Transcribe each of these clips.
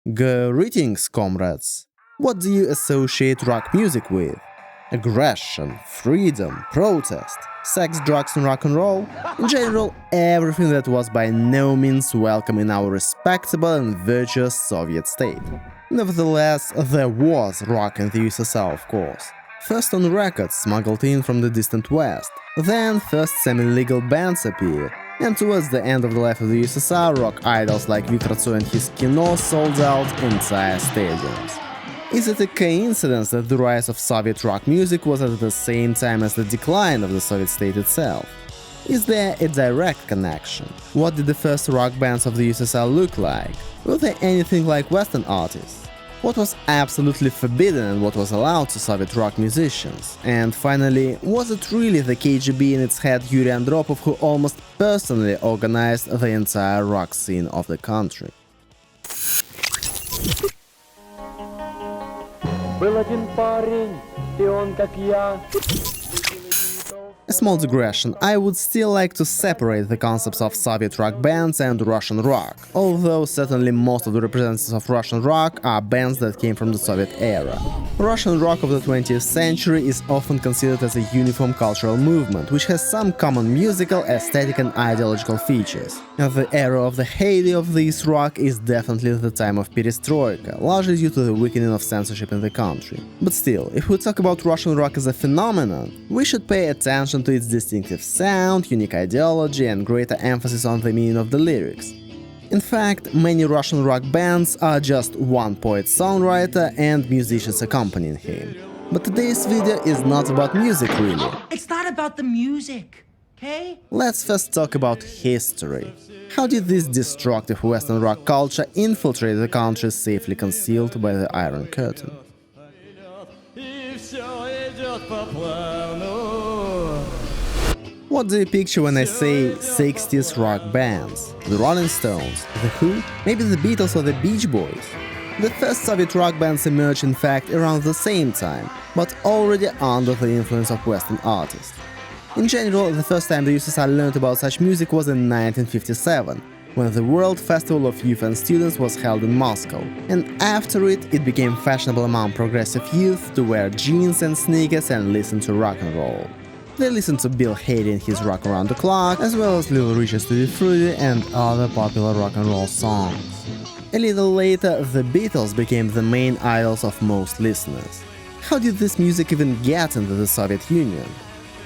Greetings, comrades! What do you associate rock music with? Aggression, freedom, protest, sex, drugs and rock and roll? In general, everything that was by no means welcome in our respectable and virtuous Soviet state. Nevertheless, there was rock in the USSR, of course. First on records smuggled in from the distant west, then first semi-legal bands appeared, and towards the end of the life of the USSR, rock idols like Viktor Tsoi and his Kino sold out entire stadiums. Is it a coincidence that the rise of Soviet rock music was at the same time as the decline of the Soviet state itself? Is there a direct connection? What did the first rock bands of the USSR look like? Were they anything like Western artists? What was absolutely forbidden and what was allowed to Soviet rock musicians? And finally, was it really the KGB and its head Yuri Andropov who almost personally organized the entire rock scene of the country? Был один парень, и он, как я. A small digression, I would still like to separate the concepts of Soviet rock bands and Russian rock, although certainly most of the representatives of Russian rock are bands that came from the Soviet era. Russian rock of the 20th century is often considered as a uniform cultural movement, which has some common musical, aesthetic and ideological features. And the era of the heyday of this rock is definitely the time of Perestroika, largely due to the weakening of censorship in the country. But still, if we talk about Russian rock as a phenomenon, we should pay attention to its distinctive sound, unique ideology and greater emphasis on the meaning of the lyrics. In fact, many Russian rock bands are just one poet-songwriter and musicians accompanying him. But today's video is not about music really. It's not about the music, okay? Let's first talk about history. How did this destructive Western rock culture infiltrate the country safely concealed by the Iron Curtain? What do you picture when I say 60s rock bands? The Rolling Stones, The Who, maybe the Beatles or the Beach Boys? The first Soviet rock bands emerged in fact around the same time, but already under the influence of Western artists. In general, the first time the USSR learned about such music was in 1957, when the World Festival of Youth and Students was held in Moscow, and after it became fashionable among progressive youth to wear jeans and sneakers and listen to rock and roll. They listened to Bill Haley and his Rock Around the Clock, as well as Little Richard's Tutti Frutti and other popular rock and roll songs. A little later, the Beatles became the main idols of most listeners. How did this music even get into the Soviet Union?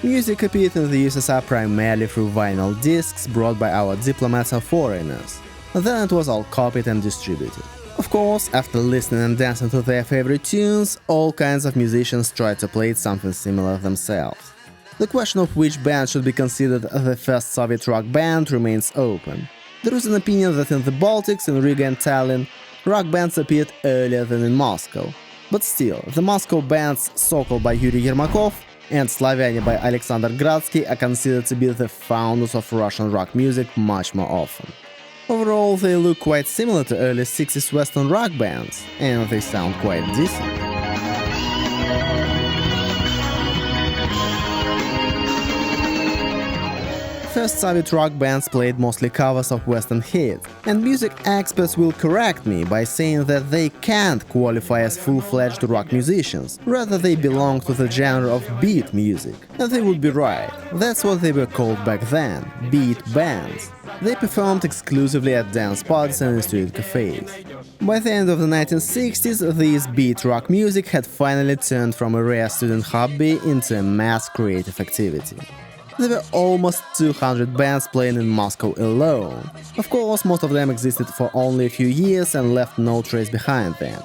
Music appeared in the USSR primarily through vinyl discs brought by our diplomats or foreigners. Then it was all copied and distributed. Of course, after listening and dancing to their favorite tunes, all kinds of musicians tried to play something similar themselves. The question of which band should be considered the first Soviet rock band remains open. There is an opinion that in the Baltics, in Riga and Tallinn, rock bands appeared earlier than in Moscow. But still, the Moscow bands Sokol by Yuri Yermakov and Slavyane by Alexander Gradsky are considered to be the founders of Russian rock music much more often. Overall, they look quite similar to early 60s Western rock bands, and they sound quite decent. First Soviet rock bands played mostly covers of Western hits, and music experts will correct me by saying that they can't qualify as full-fledged rock musicians, rather they belong to the genre of beat music. And they would be right, that's what they were called back then, beat bands. They performed exclusively at dance parties and in street cafes. By the end of the 1960s, this beat rock music had finally turned from a rare student hobby into a mass creative activity. There were almost 200 bands playing in Moscow alone. Of course, most of them existed for only a few years and left no trace behind them.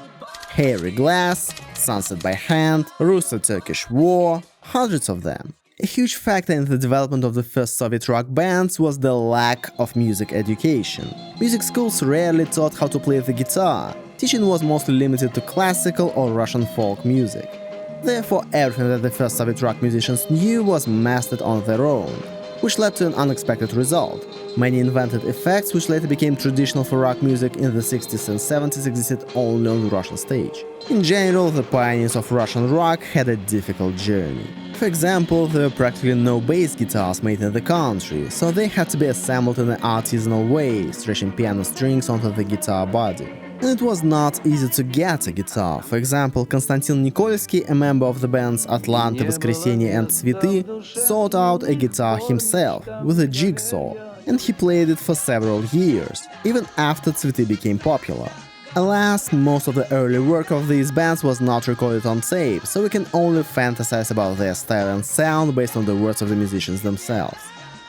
Hairy Glass, Sunset by Hand, Russo-Turkish War, hundreds of them. A huge factor in the development of the first Soviet rock bands was the lack of music education. Music schools rarely taught how to play the guitar. Teaching was mostly limited to classical or Russian folk music. Therefore, everything that the first Soviet rock musicians knew was mastered on their own, which led to an unexpected result. Many invented effects which later became traditional for rock music in the 60s and 70s existed only on the Russian stage. In general, the pioneers of Russian rock had a difficult journey. For example, there were practically no bass guitars made in the country, so they had to be assembled in an artisanal way, stretching piano strings onto the guitar body. And it was not easy to get a guitar. For example, Konstantin Nikolsky, a member of the bands Atlanta, Воскресенье and Цветы, sought out a guitar himself with a jigsaw, and he played it for several years, even after Цветы became popular. Alas, most of the early work of these bands was not recorded on tape, so we can only fantasize about their style and sound based on the words of the musicians themselves.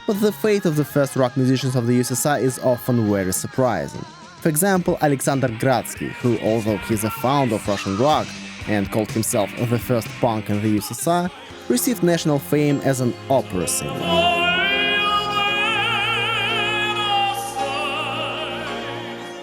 But the fate of the first rock musicians of the USSR is often very surprising. For example, Alexander Gradsky, who, although he's a founder of Russian rock and called himself the first punk in the USSR, received national fame as an opera singer.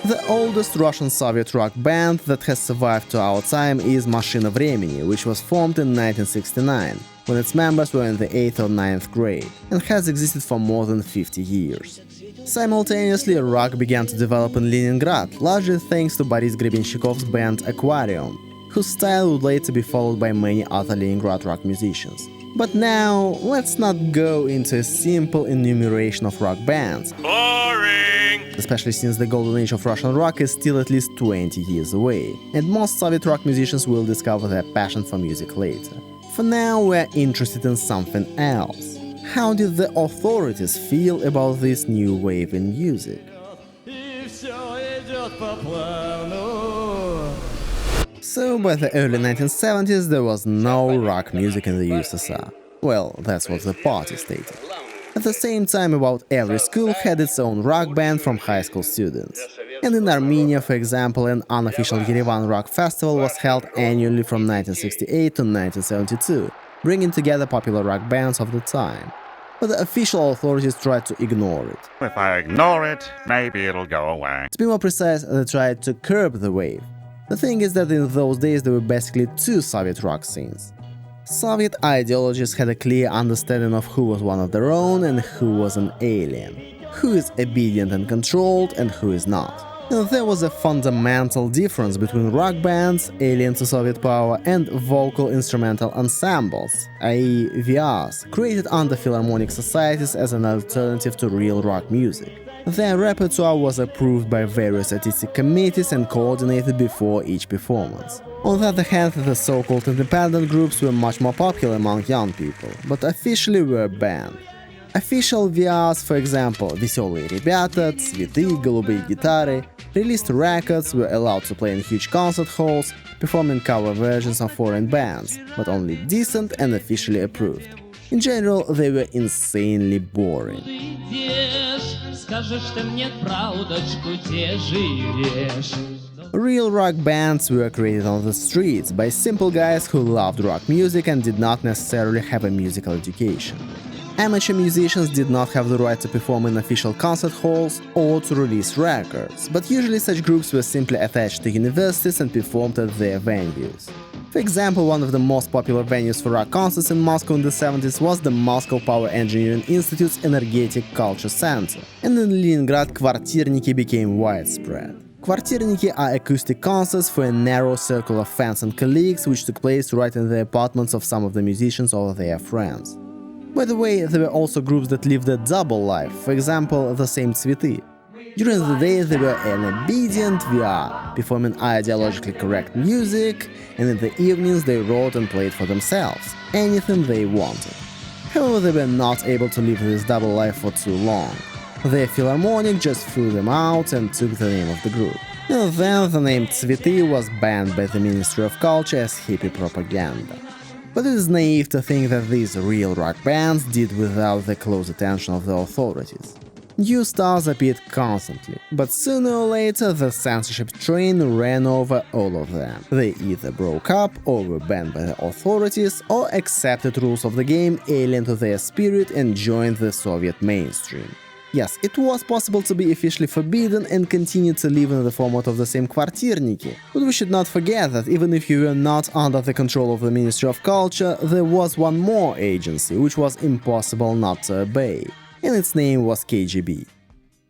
The oldest Russian Soviet rock band that has survived to our time is Mashina Vremeni, which was formed in 1969, when its members were in the 8th or 9th grade, and has existed for more than 50 years. Simultaneously, rock began to develop in Leningrad, largely thanks to Boris Grebenshchikov's band Aquarium, whose style would later be followed by many other Leningrad rock musicians. But now, let's not go into a simple enumeration of rock bands, especially since the golden age of Russian rock is still at least 20 years away, and most Soviet rock musicians will discover their passion for music later. For now, we're interested in something else. How did the authorities feel about this new wave in music? So, by the early 1970s, there was no rock music in the USSR. Well, that's what the party stated. At the same time, about every school had its own rock band from high school students. And in Armenia, for example, an unofficial Yerevan rock festival was held annually from 1968 to 1972, bringing together popular rock bands of the time. But the official authorities tried to ignore it. If I ignore it, maybe it'll go away. To be more precise, they tried to curb the wave. The thing is that in those days there were basically two Soviet rock scenes. Soviet ideologists had a clear understanding of who was one of their own and who was an alien, who is obedient and controlled and who is not. And there was a fundamental difference between rock bands, alien to Soviet power, and vocal instrumental ensembles, i.e. VRs, created under philharmonic societies as an alternative to real rock music. Their repertoire was approved by various artistic committees and coordinated before each performance. On the other hand, the so-called independent groups were much more popular among young people, but officially were banned. Official VRs, for example, Веселые ребята, Цветы, Голубые гитары, released records, were allowed to play in huge concert halls, performing cover versions of foreign bands, but only decent and officially approved. In general, they were insanely boring. Real rock bands were created on the streets by simple guys who loved rock music and did not necessarily have a musical education. Amateur musicians did not have the right to perform in official concert halls or to release records, but usually such groups were simply attached to universities and performed at their venues. For example, one of the most popular venues for rock concerts in Moscow in the 70s was the Moscow Power Engineering Institute's Energetic Culture Center, and in Leningrad kvartirniki became widespread. Kvartirniki are acoustic concerts for a narrow circle of fans and colleagues which took place right in the apartments of some of the musicians or their friends. By the way, there were also groups that lived a double life, for example, the same Цветы. During the day they were an obedient VR, performing ideologically correct music, and in the evenings they wrote and played for themselves, anything they wanted. However, they were not able to live this double life for too long. Their philharmonic just threw them out and took the name of the group. And then the name Цветы was banned by the Ministry of Culture as hippie propaganda. But it is naive to think that these real rock bands did without the close attention of the authorities. New stars appeared constantly, but sooner or later the censorship train ran over all of them. They either broke up or were banned by the authorities or accepted rules of the game alien to their spirit and joined the Soviet mainstream. Yes, it was possible to be officially forbidden and continue to live in the format of the same kvartirniki, but we should not forget that even if you were not under the control of the Ministry of Culture, there was one more agency which was impossible not to obey, and its name was KGB.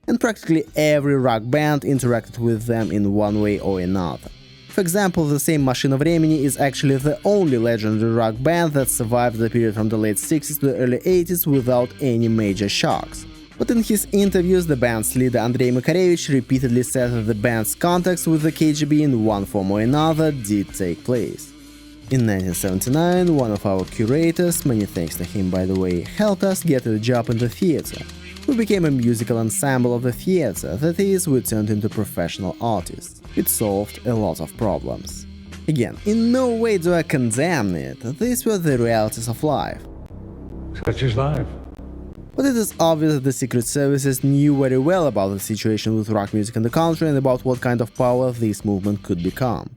And practically every rock band interacted with them in one way or another. For example, the same Mashina Vremeni is actually the only legendary rock band that survived the period from the late 60s to the early 80s without any major shocks. But in his interviews, the band's leader Andrei Makarevich repeatedly said that the band's contacts with the KGB in one form or another did take place. In 1979, one of our curators, many thanks to him by the way, helped us get a job in the theater. We became a musical ensemble of the theater, that is, we turned into professional artists. It solved a lot of problems. Again, in no way do I condemn it, these were the realities of life. Such is life. But it is obvious that the secret services knew very well about the situation with rock music in the country and about what kind of power this movement could become.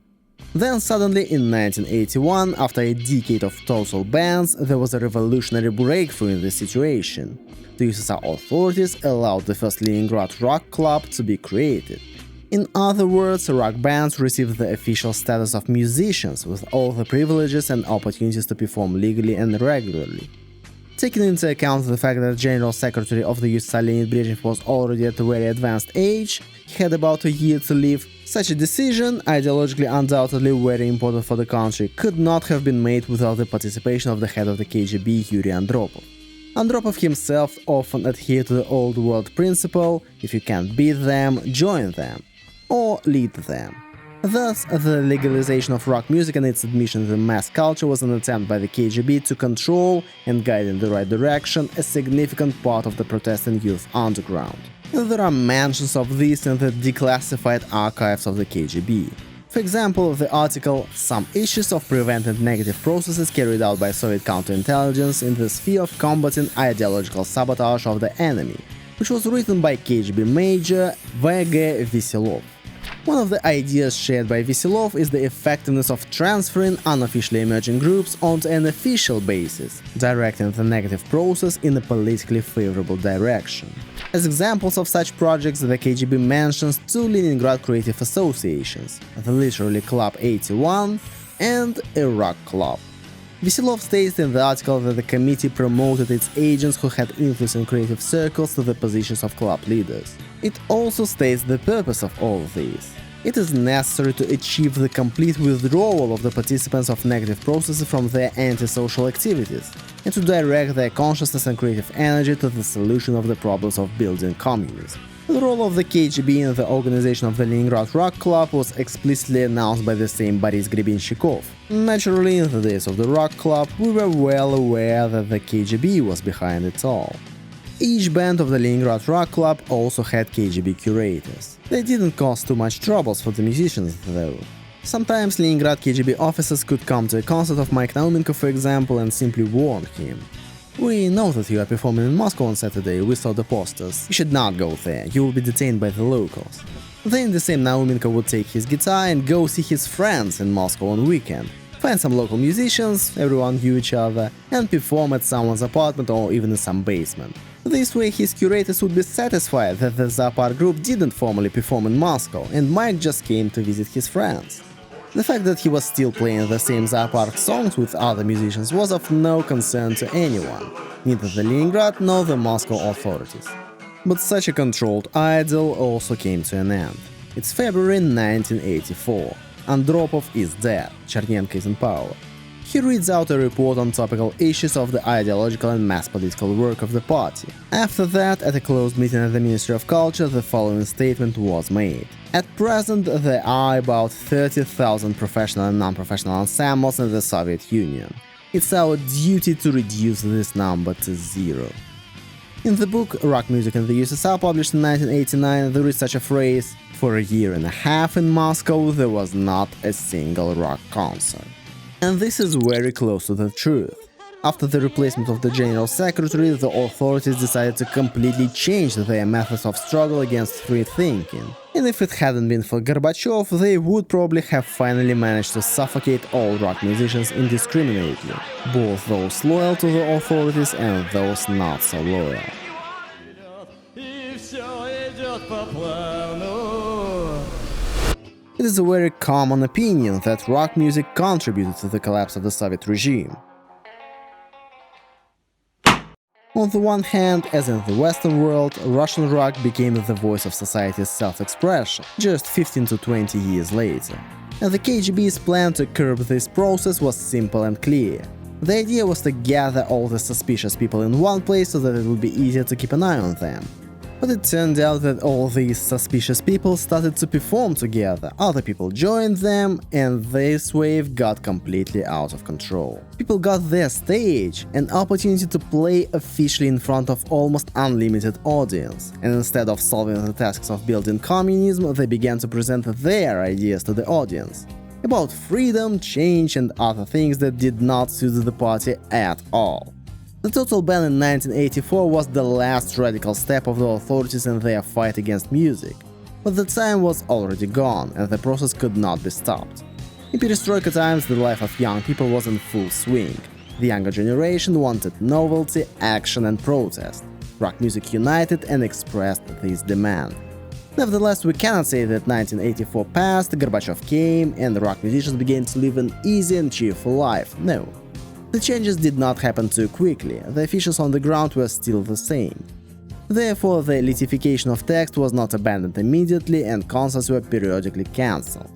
Then suddenly, in 1981, after a decade of total bans, there was a revolutionary breakthrough in this situation. The USSR authorities allowed the first Leningrad rock club to be created. In other words, rock bands received the official status of musicians with all the privileges and opportunities to perform legally and regularly. Taking into account the fact that General Secretary of the USSR Leonid Brezhnev was already at a very advanced age, he had about a year to live, such a decision, ideologically undoubtedly very important for the country, could not have been made without the participation of the head of the KGB, Yuri Andropov. Andropov himself often adhered to the old world principle, if you can't beat them, join them, or lead them. Thus, the legalization of rock music and its admission to the mass culture was an attempt by the KGB to control and guide in the right direction a significant part of the protesting youth underground. There are mentions of this in the declassified archives of the KGB. For example, the article "Some Issues of Preventing Negative Processes Carried Out by Soviet Counterintelligence in the Sphere of Combating Ideological Sabotage of the Enemy", which was written by KGB Major V.G. Veselov. One of the ideas shared by Veselov is the effectiveness of transferring unofficially emerging groups onto an official basis, directing the negative process in a politically favorable direction. As examples of such projects, the KGB mentions two Leningrad creative associations, the literally Club 81 and a rock club. Veselov states in the article that the committee promoted its agents who had influence in creative circles to the positions of club leaders. It also states the purpose of all of this. It is necessary to achieve the complete withdrawal of the participants of negative processes from their antisocial activities, and to direct their consciousness and creative energy to the solution of the problems of building communism. The role of the KGB in the organization of the Leningrad Rock Club was explicitly announced by the same Boris Grebenshchikov. Naturally, in the days of the Rock Club, we were well aware that the KGB was behind it all. Each band of the Leningrad Rock Club also had KGB curators. They didn't cause too much troubles for the musicians, though. Sometimes Leningrad KGB officers could come to a concert of Mike Naumenko, for example, and simply warn him. "We know that you are performing in Moscow on Saturday, we saw the posters. You should not go there, you will be detained by the locals." Then the same Naumenko would take his guitar and go see his friends in Moscow on weekend, find some local musicians, everyone knew each other, and perform at someone's apartment or even in some basement. This way his curators would be satisfied that the Zapar group didn't formally perform in Moscow and Mike just came to visit his friends. The fact that he was still playing the same Zapar songs with other musicians was of no concern to anyone, neither the Leningrad nor the Moscow authorities. But such a controlled idyll also came to an end. It's February 1984. Andropov is dead, Chernenko is in power. He reads out a report on topical issues of the ideological and mass political work of the party. After that, at a closed meeting at the Ministry of Culture, the following statement was made. At present, there are about 30,000 professional and non-professional ensembles in the Soviet Union. It's our duty to reduce this number to zero. In the book Rock Music in the USSR, published in 1989, there is such a phrase: "For a year and a half in Moscow, there was not a single rock concert." And this is very close to the truth. After the replacement of the General Secretary, the authorities decided to completely change their methods of struggle against free thinking. And if it hadn't been for Gorbachev, they would probably have finally managed to suffocate all rock musicians indiscriminately, both those loyal to the authorities and those not so loyal. It is a very common opinion that rock music contributed to the collapse of the Soviet regime. On the one hand, as in the Western world, Russian rock became the voice of society's self-expression just 15 to 20 years later. And the KGB's plan to curb this process was simple and clear. The idea was to gather all the suspicious people in one place so that it would be easier to keep an eye on them. But it turned out that all these suspicious people started to perform together, other people joined them, and this wave got completely out of control. People got their stage, an opportunity to play officially in front of almost unlimited audience, and instead of solving the tasks of building communism, they began to present their ideas to the audience. About freedom, change, and other things that did not suit the party at all. The total ban in 1984 was the last radical step of the authorities in their fight against music, but the time was already gone and the process could not be stopped. In Perestroika times, the life of young people was in full swing. The younger generation wanted novelty, action and protest. Rock music united and expressed this demand. Nevertheless, we cannot say that 1984 passed, Gorbachev came, and the rock musicians began to live an easy and cheerful life. No. The changes did not happen too quickly, the officials on the ground were still the same. Therefore, the elitification of text was not abandoned immediately and concerts were periodically cancelled.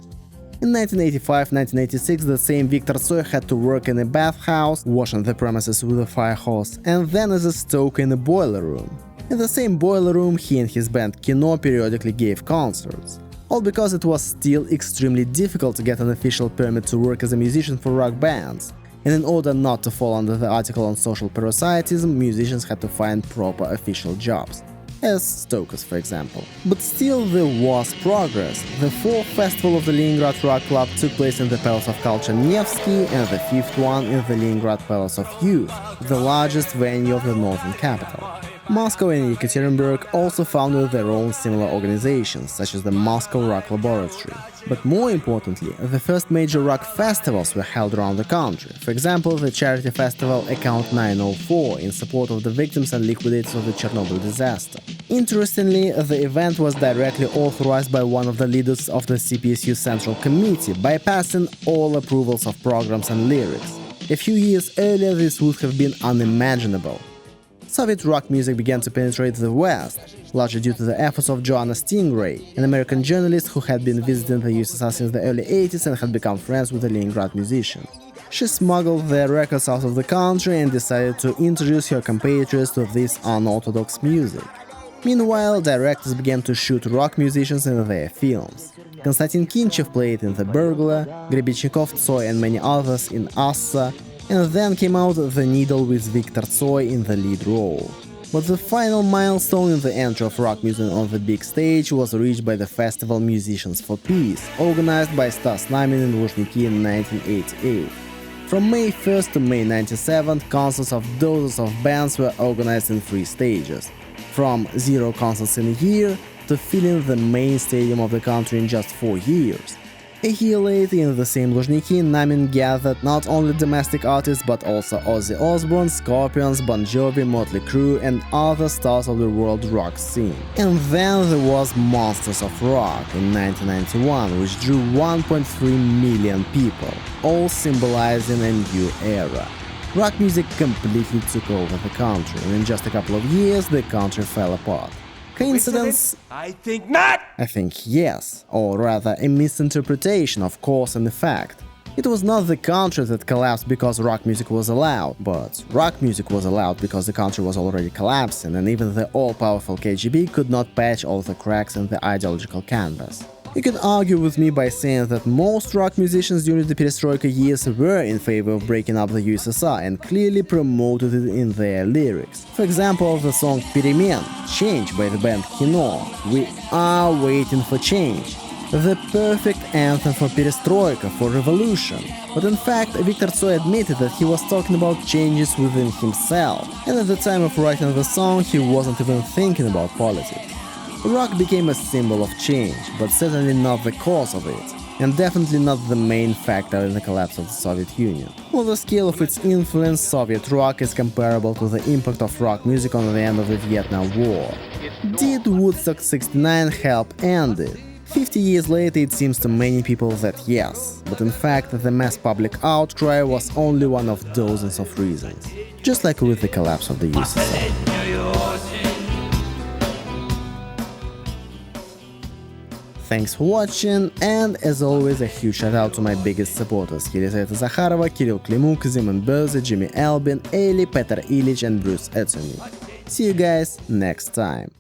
In 1985-1986, the same Viktor Tsoi had to work in a bathhouse, washing the premises with a fire hose, and then as a stoker in a boiler room. In the same boiler room, he and his band Kino periodically gave concerts. All because it was still extremely difficult to get an official permit to work as a musician for rock bands. And in order not to fall under the article on social parasitism, musicians had to find proper official jobs, as stokers for example. But still there was progress. The fourth festival of the Leningrad Rock Club took place in the Palace of Culture Nevsky and the fifth one in the Leningrad Palace of Youth, the largest venue of the northern capital. Moscow and Yekaterinburg also founded their own similar organizations, such as the Moscow Rock Laboratory. But more importantly, the first major rock festivals were held around the country. For example, the charity festival Account 904 in support of the victims and liquidators of the Chernobyl disaster. Interestingly, the event was directly authorized by one of the leaders of the CPSU Central Committee, bypassing all approvals of programs and lyrics. A few years earlier, this would have been unimaginable. Soviet rock music began to penetrate the West, largely due to the efforts of Joanna Stingray, an American journalist who had been visiting the USSR since the early 80s and had become friends with the Leningrad musicians. She smuggled their records out of the country and decided to introduce her compatriots to this unorthodox music. Meanwhile, directors began to shoot rock musicians in their films. Konstantin Kinchev played in The Burglar, Grebechnikov, Tsoi and many others in Assa, and then came out The Needle with Viktor Tsoi in the lead role. But the final milestone in the entry of rock music on the big stage was reached by the festival Musicians for Peace, organized by Stas Namin in Luzhniki in 1988. From May 1st to May 97th, concerts of dozens of bands were organized in 3 stages, from 0 concerts in a year to filling the main stadium of the country in just 4 years. A year later, in the same Luzhniki, Namin gathered not only domestic artists but also Ozzy Osbourne, Scorpions, Bon Jovi, Motley Crue and other stars of the world rock scene. And then there was Monsters of Rock in 1991, which drew 1.3 million people, all symbolizing a new era. Rock music completely took over the country, and in just a couple of years the country fell apart. Coincidence? I think not! I think yes, or rather a misinterpretation of cause and effect. It was not the country that collapsed because rock music was allowed, but rock music was allowed because the country was already collapsing and even the all-powerful KGB could not patch all the cracks in the ideological canvas. You can argue with me by saying that most rock musicians during the Perestroika years were in favor of breaking up the USSR and clearly promoted it in their lyrics. For example, the song Перемен, Change by the band Kino, We Are Waiting for Change, the perfect anthem for Perestroika, for revolution. But in fact, Viktor Tsoi admitted that he was talking about changes within himself, and at the time of writing the song he wasn't even thinking about politics. Rock became a symbol of change, but certainly not the cause of it, and definitely not the main factor in the collapse of the Soviet Union. On the scale of its influence, Soviet rock is comparable to the impact of rock music on the end of the Vietnam War. Did Woodstock 69 help end it? 50 years later, it seems to many people that yes, but in fact the mass public outcry was only one of dozens of reasons, just like with the collapse of the USSR. Thanks for watching, and as always a huge shout out to my biggest supporters: Yelizaveta Zakharova, Kirill, Klimuk, Böse, Jimmy Albin, Ilic, Petar, Ilic and Bruce Eternick. See you guys next time.